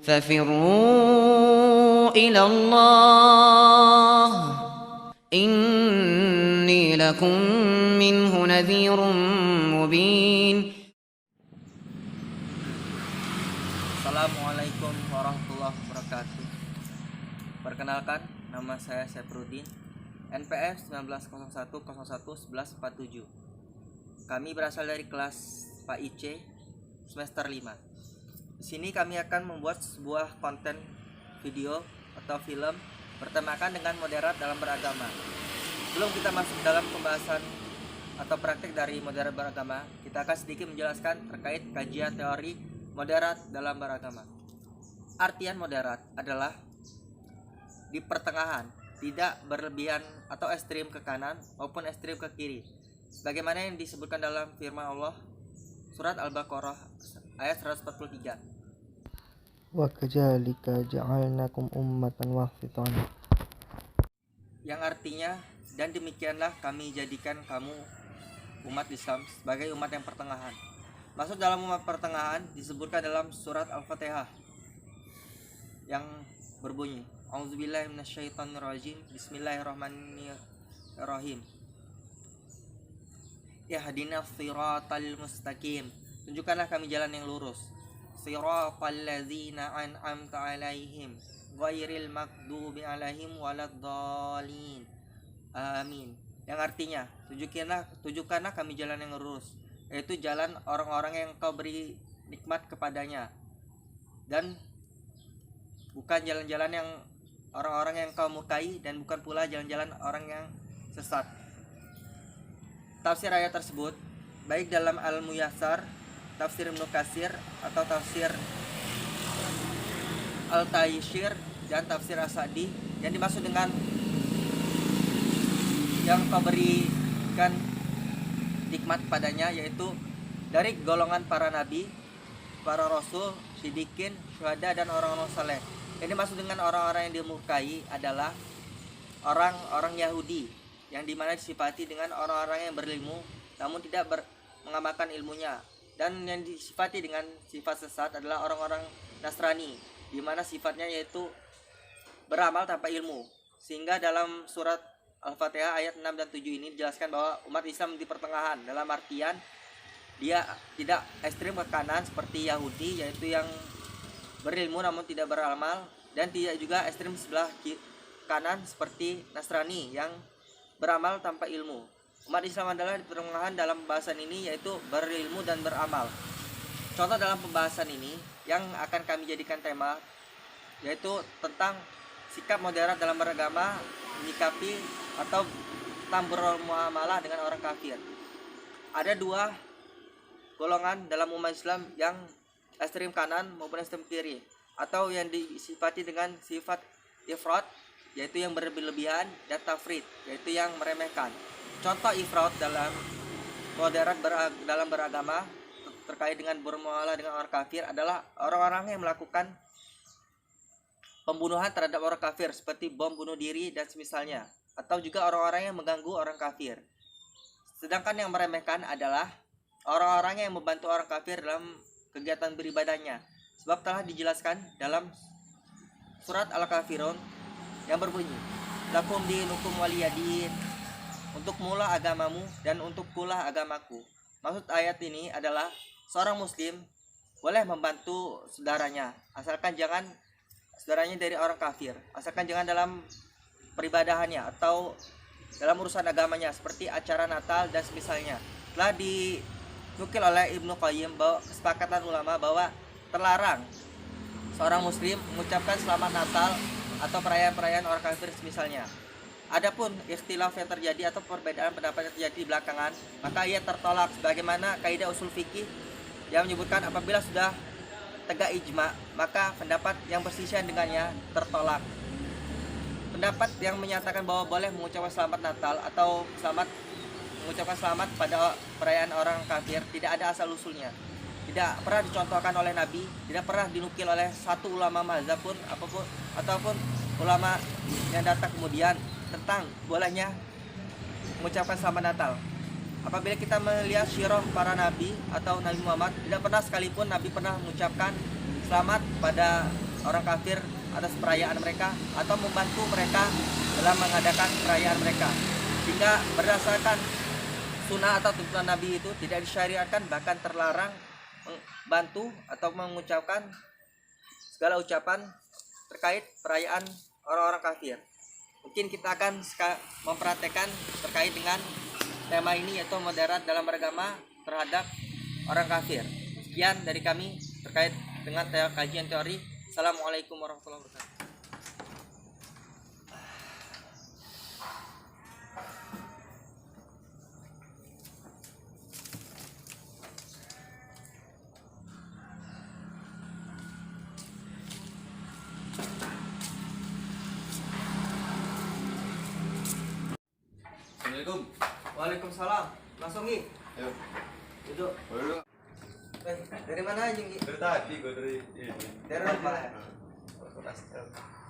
ففروا إلى الله إني لكم منه نذير مبين. Assalamualaikum warahmatullahi wabarakatuh. Perkenalkan, nama saya Saifruddin, NPS 1901011147. Kami berasal dari kelas Pak IC semester 5. Di sini kami akan membuat sebuah konten video atau film bertemakan dengan moderat dalam beragama. Sebelum kita masuk dalam pembahasan atau praktik dari moderat beragama, kita akan sedikit menjelaskan terkait kajian teori moderat dalam beragama. Artian moderat adalah di pertengahan, tidak berlebihan atau ekstrim ke kanan maupun ekstrim ke kiri, sebagaimana yang disebutkan dalam firman Allah surat Al-Baqarah ayat 143. Wa kadzalika ja'alnakum ummatan wasatan. Yang artinya, dan demikianlah kami jadikan kamu umat Islam sebagai umat yang pertengahan. Maksud dalam umat pertengahan disebutkan dalam surat Al-Fatihah yang berbunyi A'udzubillahi minasyaitonirrajim, Bismillahirrahmanirrahim. Ihdinas siratal mustaqim. Tunjukkanlah kami jalan yang lurus. Siratal ladzina an'amta 'alaihim ghairil maghdubi 'alaihim waladdallin. Amin. Yang artinya, tunjukkanlah kami jalan yang lurus, yaitu jalan orang-orang yang Engkau beri nikmat kepadanya, dan bukan jalan-jalan yang orang-orang yang Engkau murkai, dan bukan pula jalan-jalan orang yang sesat. Tafsir ayat tersebut baik dalam Al-Muyassar, tafsir Ibnu Katsir atau tafsir Al-Taysir dan tafsir As-Sa'di, yang dimaksud dengan yang Kau berikan nikmat padanya yaitu dari golongan para nabi, para rasul, siddiqin, syuhada dan orang-orang saleh. Yang dimaksud dengan orang-orang yang dimurkai adalah orang-orang Yahudi, yang dimana disifati dengan orang-orang yang berilmu namun tidak mengamalkan ilmunya, dan yang disifati dengan sifat sesat adalah orang-orang Nasrani, di mana sifatnya yaitu beramal tanpa ilmu. Sehingga dalam surat Al-Fatihah ayat 6 dan 7 ini dijelaskan bahwa umat Islam di pertengahan, dalam artian dia tidak ekstrim ke kanan seperti Yahudi, yaitu yang berilmu namun tidak beramal, dan tidak juga ekstrim sebelah kanan seperti Nasrani yang beramal tanpa ilmu. Umat Islam adalah di pertengahan dalam pembahasan ini, yaitu berilmu dan beramal. Contoh dalam pembahasan ini yang akan kami jadikan tema yaitu tentang sikap moderat dalam beragama, menyikapi atau bermuamalah dengan orang kafir. Ada dua golongan dalam umat Islam, yang ekstrem kanan maupun ekstrem kiri, atau yang disifati dengan sifat ifrat, yaitu yang berlebihan, dan tafrid, yaitu yang meremehkan. Contoh ifrat dalam moderat dalam beragama terkait dengan bermuamalah dengan orang kafir adalah orang-orang yang melakukan pembunuhan terhadap orang kafir seperti bom bunuh diri dan semisalnya, atau juga orang-orang yang mengganggu orang kafir. Sedangkan yang meremehkan adalah orang-orang yang membantu orang kafir dalam kegiatan beribadahnya, sebab telah dijelaskan dalam surat Al-Kafirun yang berbunyi lakum dinukum waliyadin, untuk mula agamamu dan untuk pula agamaku. Maksud ayat ini adalah seorang muslim boleh membantu saudaranya, asalkan jangan saudaranya dari orang kafir, asalkan jangan dalam peribadahannya atau dalam urusan agamanya seperti acara Natal dan semisalnya. Telah dinukil oleh Ibnu Qayyim bahwa kesepakatan ulama bahwa terlarang seorang muslim mengucapkan selamat Natal atau perayaan-perayaan orang kafir semisalnya. Adapun ikhtilaf yang terjadi atau perbedaan pendapat yang terjadi di belakangan, maka ia tertolak sebagaimana kaidah usul fikih yang menyebutkan apabila sudah tegak ijma, maka pendapat yang bersisian dengannya tertolak. Pendapat yang menyatakan bahwa boleh mengucapkan selamat Natal atau mengucapkan selamat pada perayaan orang kafir tidak ada asal usulnya, tidak pernah dicontohkan oleh Nabi, tidak pernah dinukil oleh satu ulama mazhab pun ataupun ulama yang datang kemudian tentang bolehnya mengucapkan selamat Natal. Apabila kita melihat syirah para nabi atau Nabi Muhammad, tidak pernah sekalipun Nabi pernah mengucapkan selamat pada orang kafir atas perayaan mereka atau membantu mereka dalam mengadakan perayaan mereka. Sehingga berdasarkan sunnah atau tuntunan Nabi itu tidak disyariatkan, bahkan terlarang membantu atau mengucapkan segala ucapan terkait perayaan orang-orang kafir. Mungkin kita akan mempraktekkan terkait dengan tema ini, yaitu moderat dalam beragama terhadap orang kafir. Sekian dari kami terkait dengan kajian teori. Assalamualaikum warahmatullahi wabarakatuh. Assalamualaikum. Waalaikumsalam. Langsung Gi. Yuk. Duduk. Dulu. Dari mana aja Gi? Dari tadi gue dari ini. Dari rumah.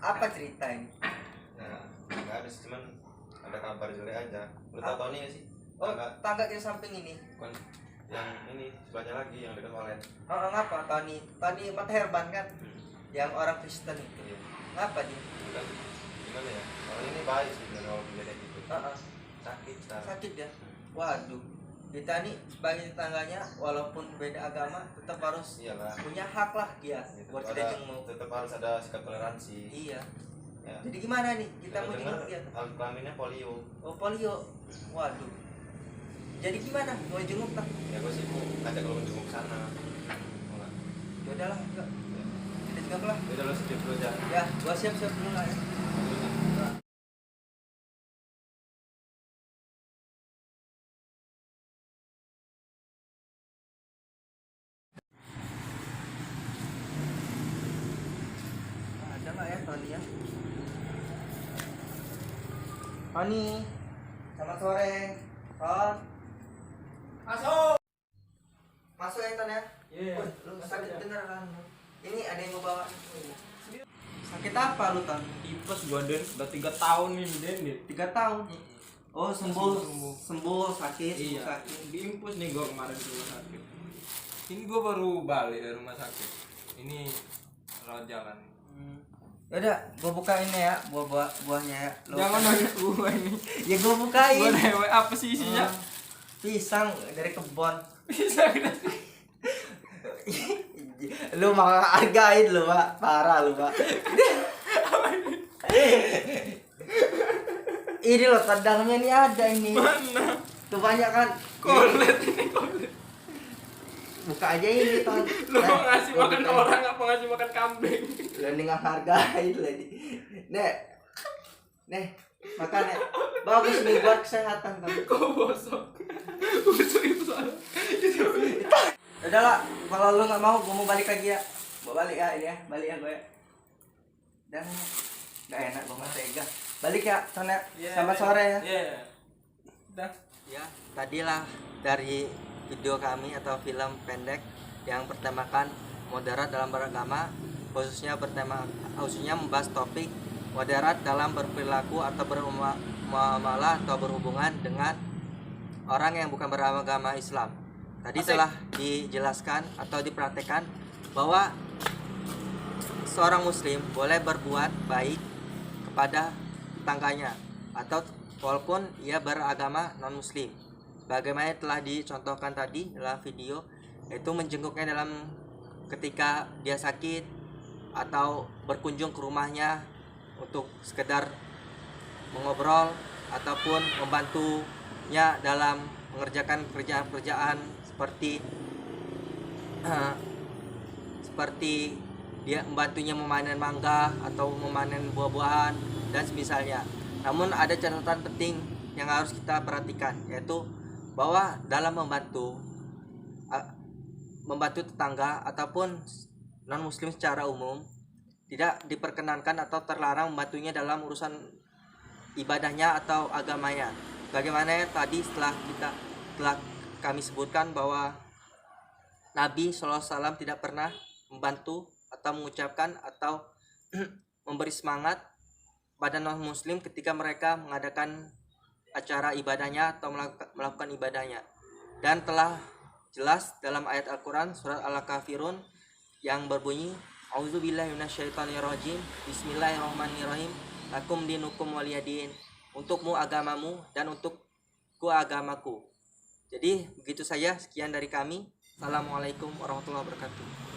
Apa cerita ini? Nah, nggak ada sih, cuman ada kabar jelek aja. Lu tahu Tony nggak sih? Oh, tangga di samping ini. Bukan yang ini sebelahnya lagi yang dekat Walet. Oh, ngapa Tony? Tony Mat Herban kan? Yang orang Kristen itu. Iya. Ngapa dia? Bukan. Gimana ya? Orang ini baik sih dari awal kejadian gitu. Sakit sekarang. Sakit ya? Waduh. Kita nih sebagai tetangganya, walaupun beda agama, tetap harus Iyalah. punya hak lah dia buat kita jenguk. Tetap harus ada sikap toleransi. Iya. Ya. Jadi gimana nih kita Kita mau dengar jenguk dia? alat kelaminnya polio. Oh, polio. Waduh. Jadi gimana? Mau jenguk tak? Ya gue sih mau ngajak lo menjenguk sana. Mau nggak? Ya udahlah, enggak. Kita jenguk lah. Udah lo skip dulu aja. Ya, gua siap-siap dulu lah ya. Ada nggak ya Tony ya? Tony, selamat sore. Ton. Masuk. Masuk ya Ton ya? Iya. Wih, lu sakit beneran. Ini ada yang mau bawa. Sakit apa lu Ton? Tipes gua Den, udah 3 tahun nih Den. 3 tahun. Oh, sembuh, Sembuh. sembuh sakit, sembuh Iya. sakit. Diimpus nih gua kemarin di rumah sakit. Ini gua baru balik dari rumah sakit. Ini rawat jalan. Yaudah, gua buka ini ya, buahnya ya. Lu Jangan buka. nanya gua ini. Ya gua bukain. Gua nanya apa sih isinya? Pisang dari kebon. Bisa gitu. Lu mah hargain lu, Pak. Parah lu, Pak. Ini loh tandangnya ini ada ini. Mana? Tuh banyak kan. Kolet ini kolet. Buka aja ini, Ton. Lu mau ngasih gua makan bukain. orang apa ngasih makan kambing? Lu nih nggak hargain lagi. Nih, makan ya. Bagus nih buat kesehatan, Ton. Kok bosok? Busuk itu soalnya. Udah lah, kalau lu nggak mau, gua mau balik lagi ya. Gua balik ya ini ya, balik ya gue ya. Dan nggak enak, gua nggak tega. Balik ya, Ton ya. Selamat sore ya. Iya. Udah. Ya, tadilah dari video kami atau film pendek yang bertemakan moderat dalam beragama, khususnya membahas topik moderat dalam berperilaku atau bermuamalah atau berhubungan dengan orang yang bukan beragama Islam. Tadi telah dijelaskan atau dipraktekkan bahwa seorang muslim boleh berbuat baik kepada tetangganya atau walaupun ia beragama non muslim. Bagaimana telah dicontohkan tadi dalam video, yaitu menjenguknya dalam ketika dia sakit atau berkunjung ke rumahnya untuk sekedar mengobrol ataupun membantunya dalam mengerjakan pekerjaan-pekerjaan seperti dia membantunya memanen mangga atau memanen buah-buahan dan semisalnya. Namun ada catatan penting yang harus kita perhatikan, yaitu bahwa dalam membantu tetangga ataupun non muslim secara umum tidak diperkenankan atau terlarang membantunya dalam urusan ibadahnya atau agamanya. Bagaimana tadi telah kami sebutkan bahwa Nabi SAW tidak pernah membantu atau mengucapkan atau memberi semangat pada non muslim ketika mereka mengadakan acara ibadahnya atau melakukan ibadahnya. Dan telah jelas dalam ayat Al-Quran surat Al-Kafirun yang berbunyi Auzubillahi minasyaitonirrajim. Bismillahirrahmanirrahim. Lakum dinukum waliyadin. Untukmu agamamu dan untukku agamaku. Jadi begitu saja, sekian dari kami. Assalamualaikum warahmatullahi wabarakatuh.